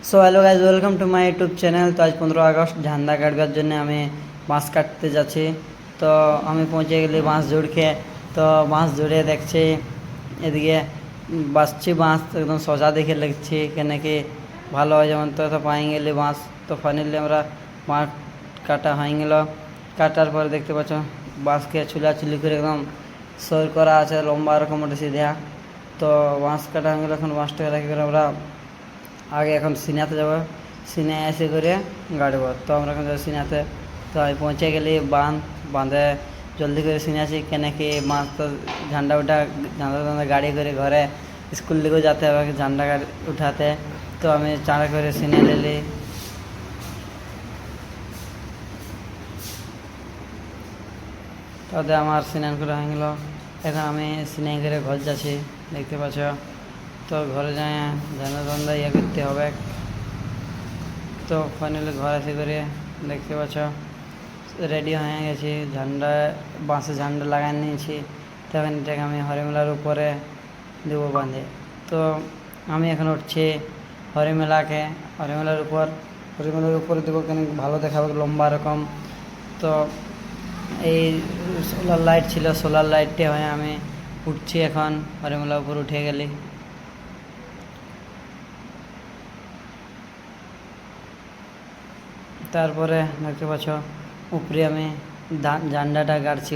So hello guys, welcome to my YouTube channel. তো আজ 15 August ঝান্ডা কাটবার জন্য আমি বাঁশ কাটতে যাচ্ছি। তো আমি পৌঁছে গেলি বাঁশ ঝুড়কে। তো বাঁশ ঝুড়ে দেখছি এদিকে বাঁচছি বাঁশ একদম সোজা দেখে লিখছি কেন কি ভালো হয় যেমন। তো পাই গেলি বাঁশ। তো ফাইনালি আমরা বাঁশ কাটা হয়ে গেল। কাটার পরে দেখতে পাচ্ছ বাঁশকে চুলাচুলি করে একদম সর করা আছে, লম্বা রকম ওটা সিধা। তো বাঁশ কাটা হয়ে গেল। এখন বাঁশটাকে রাখি করে আমরা আগে এখন সিনাতে যাবো, সিনে এসে করে গাড়বো। তো আমরা এখন যাবো সিনাতে। তো আমি পৌঁছে গেলি বাঁধে জলদি করে সিনে আসি কেন কি মাছ তো ঝান্ডা গাড়ি করে ঘরে স্কুল দিকেও যেতে হবে ঝান্ডা উঠাতে। তো আমি চাঁড়া করে সিনে নিলি। তাতে আমার স্নান করে হয়ে গেল। এখন আমি স্নান করে ঘর যাচ্ছি, দেখতে পাচ্ছ। তো ঘরে যাই ঝান্ডা ইয়ে করতে হবে। তো ফাইনালি ঘর এসে করে দেখতে পাচ্ছ রেডি হয়ে গেছি, ঝান্ডা বাঁশে ঝান্ডা লাগাই নিয়েছি। তখন এটাকে আমি হরিমেলার উপরে দেবো বাঁধে। তো আমি এখন উঠছি হরিমেলার উপরে দেবো কেন ভালো দেখাবে লম্বা রকম। তো এই সোলার লাইট ছিল, সোলার লাইটটি হয়ে আমি উঠছি এখন হরিমেলার উপর উঠে গেলি। তারপরে দেখতে পাচ্ছ উপরে আমি ঝান্ডাটা গাড়ছি।